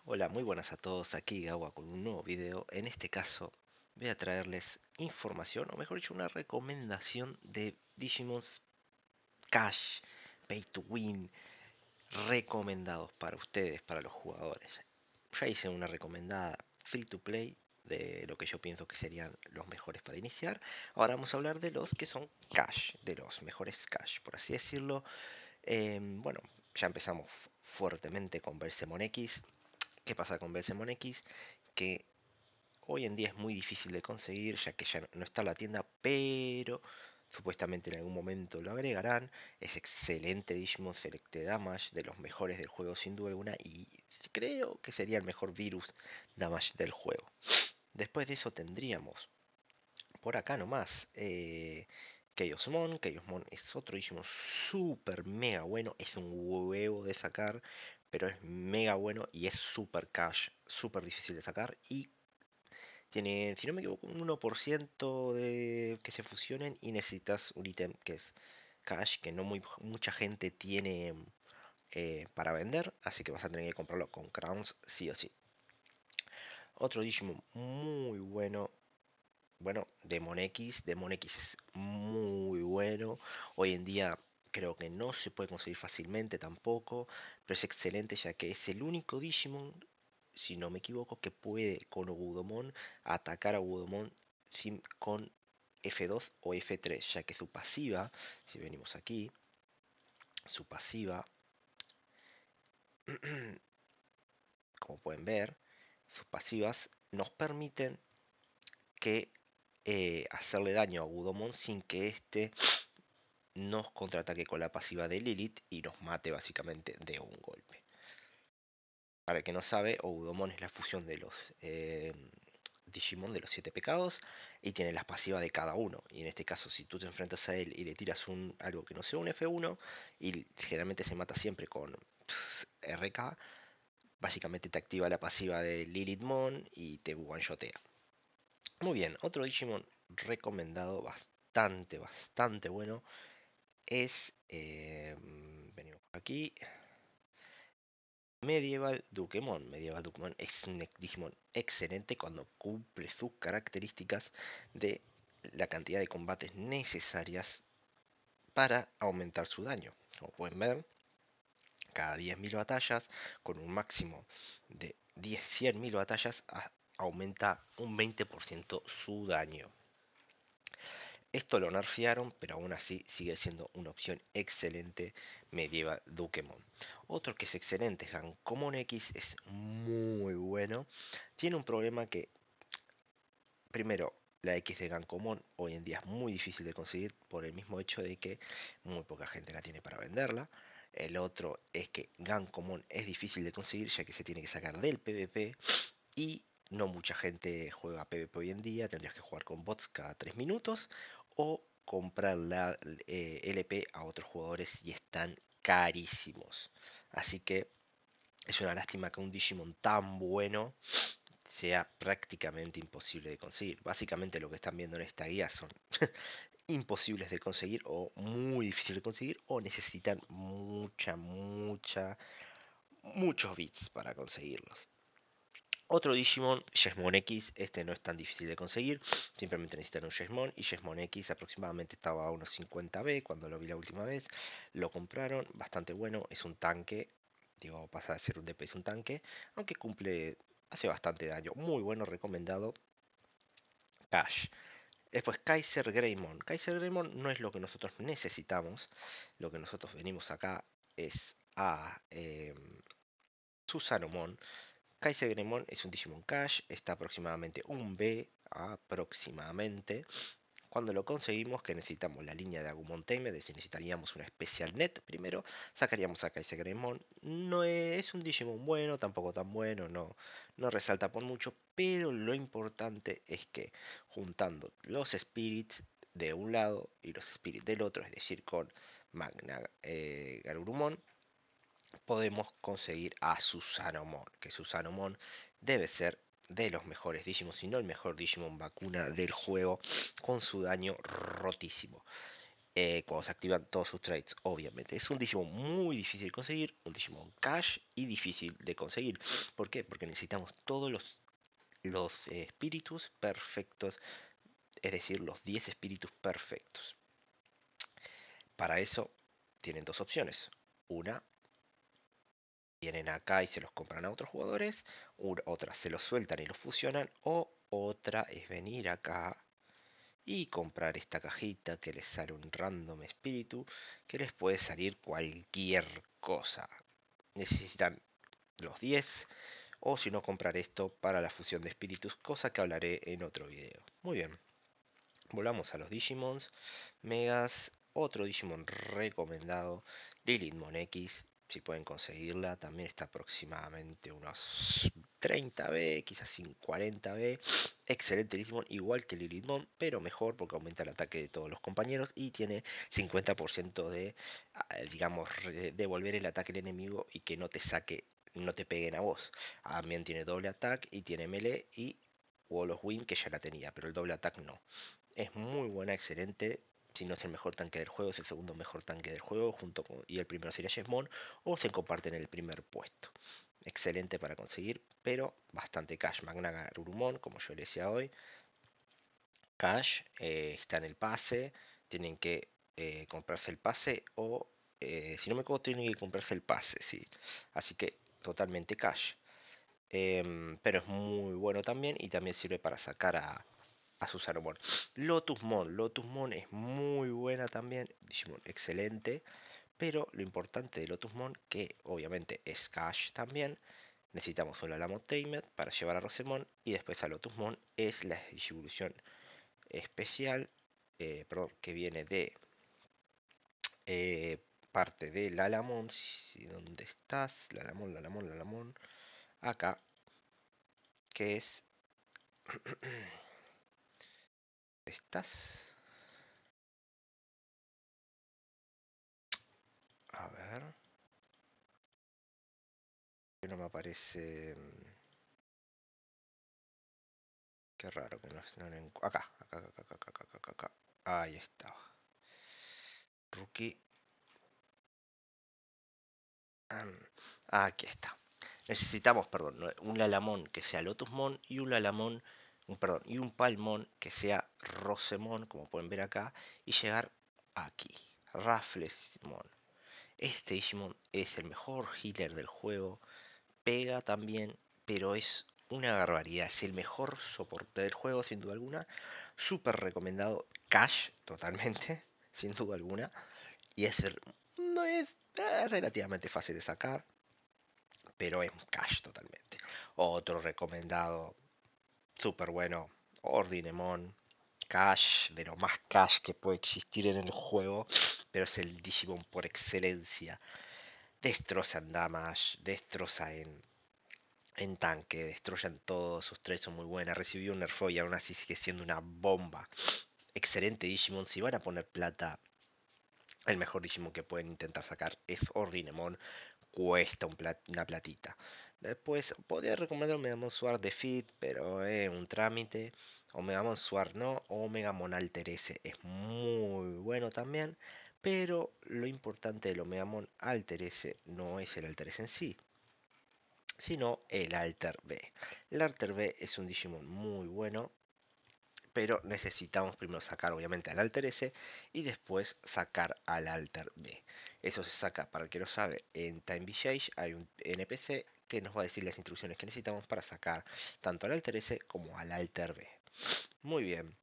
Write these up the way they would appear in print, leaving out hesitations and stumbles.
Hola, muy buenas a todos, aquí Gawa con un nuevo video. En este caso voy a traerles información, o mejor dicho, una recomendación de Digimon's Cash Pay to Win recomendados para ustedes, para los jugadores. Ya hice una recomendada free to play de lo que yo pienso que serían los mejores para iniciar. Ahora vamos a hablar de los que son cash, de los mejores cash, por así decirlo. Bueno, ya empezamos fuertemente con Bersemon X. ¿Qué pasa con Bersemon X? Que hoy en día es muy difícil de conseguir, ya que ya no está en la tienda, pero supuestamente en algún momento lo agregarán. Es excelente Digimon Select Damage, de los mejores del juego sin duda alguna, y creo que sería el mejor Virus Damage del juego. Después de eso tendríamos por acá nomás Chaosmon. Chaosmon es otro Digimon super mega bueno, es un huevo de sacar, pero es mega bueno y es super cash, super difícil de sacar y tiene, si no me equivoco, un 1% de que se fusionen y necesitas un ítem que es cash, que no mucha gente tiene para vender, así que vas a tener que comprarlo con crowns sí o sí. Otro Digimon muy bueno, bueno, Demon X. Demon X es muy bueno. Hoy en día creo que no se puede conseguir fácilmente tampoco, pero es excelente ya que es el único Digimon, si no me equivoco, que puede con Agudemon atacar a Agudemon con F2 o F3, ya que su pasiva, si venimos aquí, su pasiva, como pueden ver, sus pasivas nos permiten que hacerle daño a Agudemon sin que éste nos contraataque con la pasiva de Lilith y nos mate básicamente de un golpe. Para el que no sabe, Oudomon es la fusión de los Digimon de los 7 pecados y tiene las pasivas de cada uno. Y en este caso, si tú te enfrentas a él y le tiras algo que no sea un F1, y generalmente se mata siempre con RK, básicamente te activa la pasiva de Lilithmon y te one-shotea. Muy bien, otro Digimon recomendado, bastante bueno, es, venimos por aquí, Medieval Dukemon. Medieval Dukemon es un Digimon excelente cuando cumple sus características de la cantidad de combates necesarias para aumentar su daño. Como pueden ver, cada 10.000 batallas, con un máximo de 100.000 batallas, aumenta un 20% su daño. Esto lo nerfearon, pero aún así sigue siendo una opción excelente Medieval Dukemon. Otro que es excelente, Gankomon X, es muy bueno. Tiene un problema que, primero, la X de Gankomon hoy en día es muy difícil de conseguir por el mismo hecho de que muy poca gente la tiene para venderla. El otro es que Gankomon es difícil de conseguir ya que se tiene que sacar del PvP y no mucha gente juega PvP hoy en día, tendrías que jugar con bots cada 3 minutos o comprar la LP a otros jugadores y están carísimos. Así que es una lástima que un Digimon tan bueno sea prácticamente imposible de conseguir. Básicamente lo que están viendo en esta guía son imposibles de conseguir o muy difíciles de conseguir o necesitan muchos bits para conseguirlos. Otro Digimon, Jesmon X, este no es tan difícil de conseguir, simplemente necesitan un Jesmon y Jesmon X aproximadamente estaba a unos 50B cuando lo vi la última vez, lo compraron, bastante bueno, es un tanque, digo, pasa a ser un DPS un tanque, aunque hace bastante daño, muy bueno, recomendado, Cash. Después Kaiser Greymon. Kaiser Greymon no es lo que nosotros necesitamos, lo que nosotros venimos acá es a Susanomon. Kaiser Greymon es un Digimon Cash, está aproximadamente un B, aproximadamente. Cuando lo conseguimos, que necesitamos la línea de Agumon Tamer, necesitaríamos una Special Net primero, sacaríamos a Kaiser Greymon. No es un Digimon bueno, tampoco tan bueno, no resalta por mucho, pero lo importante es que juntando los Spirits de un lado y los Spirits del otro, es decir, con Magna Garurumon, podemos conseguir a Susanomon, que Susanomon debe ser de los mejores Digimon, si no el mejor Digimon vacuna del juego, con su daño rotísimo. cuando se activan todos sus traits, obviamente. Es un Digimon muy difícil de conseguir, un Digimon Cash y difícil de conseguir. ¿Por qué? Porque necesitamos todos los espíritus perfectos, es decir, los 10 espíritus perfectos. Para eso tienen dos opciones. Una, vienen acá y se los compran a otros jugadores. Otra, se los sueltan y los fusionan. O otra es venir acá y comprar esta cajita que les sale un random espíritu que les puede salir cualquier cosa. Necesitan los 10 o si no comprar esto para la fusión de espíritus, cosa que hablaré en otro video. Muy bien, volvamos a los Digimons. Megas, otro Digimon recomendado, Lilithmon X, si pueden conseguirla, también está aproximadamente unos 30B, quizás 40B. Excelente Digimon, igual que Lilithmon, pero mejor porque aumenta el ataque de todos los compañeros y tiene 50% de, digamos, devolver el ataque al enemigo y que no te saque, no te peguen a vos. También tiene doble ataque y tiene melee y Wall of Wind que ya la tenía, pero el doble ataque no. Es muy buena, excelente. Si no es el mejor tanque del juego, es el segundo mejor tanque del juego, y el primero sería Jesmon, o se comparten el primer puesto. Excelente para conseguir, pero bastante cash. Magna Garurumon, como yo le decía hoy, cash, está en el pase, tienen que comprarse el pase o, si no me equivoco, tienen que comprarse el pase, sí. Así que totalmente cash. Pero es muy bueno también y también sirve para sacar a Susanomon. Lotusmon es muy buena también, Digimon excelente, pero lo importante de Lotusmon, que obviamente es Cash también, necesitamos un Alamo Tamed para llevar a Rosemon y después a Lotusmon es la distribución especial, perdón, que viene de eh, parte del Alamon, ¿dónde estás? Lalamon, acá, que es... ¿Estás? A ver, que no me aparece... Qué raro que no lo acá. Ahí estaba. Rookie. Aquí está. Necesitamos, perdón, un Lalamón que sea Lotusmon y un Lalamón, perdón, y un Palmón que sea Rosemon, como pueden ver acá, y llegar aquí. Rafflesmon. Este Digimon es el mejor healer del juego. Pega también, pero es una barbaridad. Es el mejor soporte del juego, sin duda alguna. Súper recomendado. Cash, totalmente, sin duda alguna. Y no es relativamente fácil de sacar, pero es cash totalmente. Otro recomendado, súper bueno, Ordinemon. Cash, de lo más cash que puede existir en el juego, pero es el Digimon por excelencia. Destroza en damage, destroza en tanque, destruyen todos, sus traits son muy buenas, recibió un nerfeo y aún así sigue siendo una bomba. Excelente Digimon, si van a poner plata, el mejor Digimon que pueden intentar sacar es Ordinemon, cuesta una platita. Después podría recomendar Omegamon Sword Defeat, pero es un trámite. Omegamon Sword no, Omegamon Alter S es muy bueno también, pero lo importante del Omegamon Alter S no es el Alter S en sí, sino el Alter B. El Alter B es un Digimon muy bueno, pero necesitamos primero sacar obviamente al Alter S y después sacar al Alter B. Eso se saca, para el que no sabe, en Time Visage hay un NPC que nos va a decir las instrucciones que necesitamos para sacar tanto al Alter S como al Alter B. Muy bien,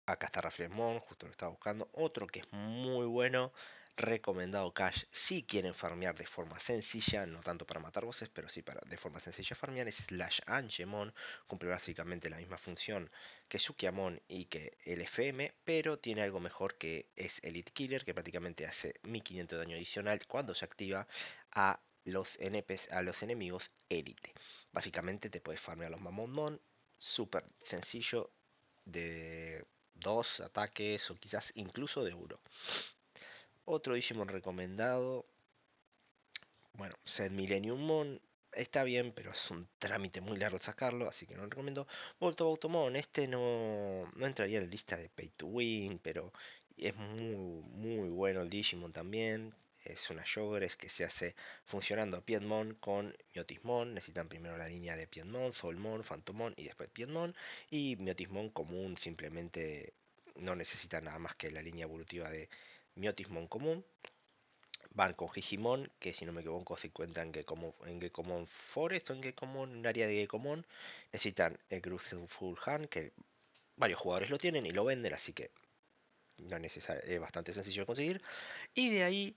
acá está Raflemon, justo lo estaba buscando. Otro que es muy bueno, recomendado Cash, si quieren farmear de forma sencilla, no tanto para matar bosses, pero sí para de forma sencilla farmear, es Slash Angemon. Cumple básicamente la misma función que Sukiamon y que el FM, pero tiene algo mejor que es Elite Killer, que prácticamente hace 1500 de daño adicional cuando se activa a los NPs, a los enemigos Elite. Básicamente te puedes farmear los Mamonmon, súper sencillo, de dos ataques o quizás incluso de uno. Otro Digimon recomendado, bueno, Set Millennium Mon. Está bien, pero es un trámite muy largo sacarlo, así que no lo recomiendo. Volto Automon, este no entraría en la lista de Pay to Win, pero Es muy bueno el Digimon también. Es una Yogres que se hace funcionando Piedmon con Miotismon. Necesitan primero la línea de Piedmon, Soulmon, Phantomon y después Piedmon. Y Miotismon común simplemente no necesita nada más que la línea evolutiva de Miotismon común. Van con Digimon, que si no me equivoco se encuentra en Gekomon Forest o en Gekomon, un área de Gekomon. Necesitan el Full Hand, que varios jugadores lo tienen y lo venden, así que no es es bastante sencillo de conseguir. Y de ahí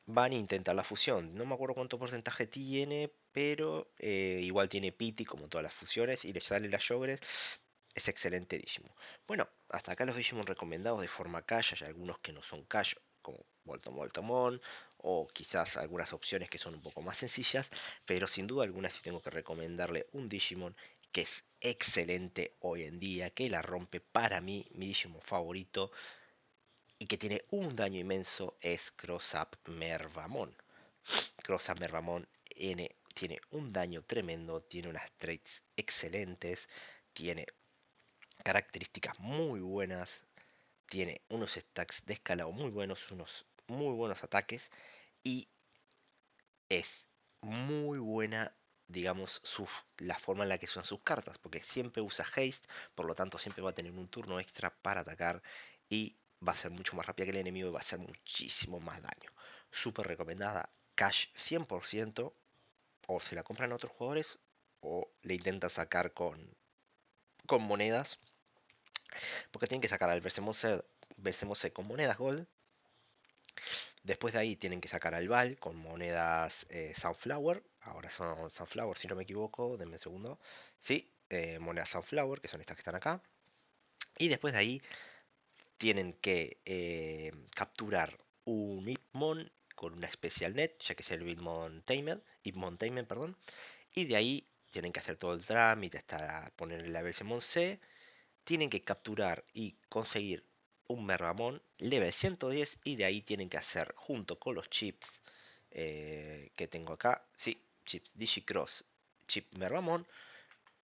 van a intentar la fusión. No me acuerdo cuánto porcentaje tiene, pero igual tiene Pity como todas las fusiones y le sale las Yogres. Es excelente Digimon. Bueno, hasta acá los Digimon recomendados de forma cash. Hay algunos que no son cash, como Voltomon, o quizás algunas opciones que son un poco más sencillas, pero sin duda alguna sí tengo que recomendarle un Digimon que es excelente hoy en día, que la rompe para mí, mi Digimon favorito, y que tiene un daño inmenso, es Cross Up Mervamon. Cross Up Mervamon tiene un daño tremendo, tiene unas traits excelentes, tiene características muy buenas, tiene unos stacks de escalado muy buenos, unos muy buenos ataques y es muy buena, digamos, la forma en la que usan sus cartas, porque siempre usa haste, por lo tanto siempre va a tener un turno extra para atacar y va a ser mucho más rápida que el enemigo y va a hacer muchísimo más daño. Súper recomendada, cash 100%, o se la compran a otros jugadores o le intentan sacar con monedas, porque tienen que sacar al Bersemose con monedas Gold. Después de ahí tienen que sacar al Val con monedas Sunflower. Ahora son Sunflower, si no me equivoco. Denme un segundo. Sí, monedas Sunflower, que son estas que están acá. Y después de ahí tienen que capturar un Ipmon con una Special Net, ya que es el Ipmon Tamed, perdón. Y de ahí tienen que hacer todo el trámite hasta ponerle la versión C. Tienen que capturar y conseguir un Mergamon level 110 y de ahí tienen que hacer junto con los chips que tengo acá, sí, chips Digicross, chip Mergamon,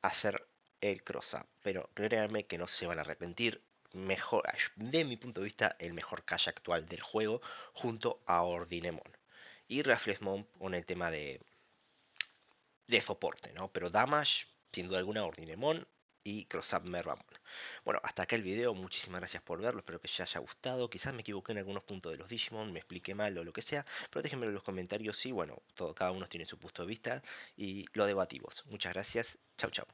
hacer el cross up. Pero créanme que no se van a arrepentir. Mejor, de mi punto de vista, el mejor cash actual del juego junto a Ordinemon. Y Reflexmon con el tema de soporte, ¿no? Pero damage, sin duda alguna, Ordinemon y Cross Up Mervamon. Bueno, hasta acá el video, muchísimas gracias por verlo, espero que os haya gustado, quizás me equivoqué en algunos puntos de los Digimon, me expliqué mal o lo que sea, pero déjenmelo en los comentarios y bueno, cada uno tiene su punto de vista y lo debatimos. Muchas gracias, chau chau.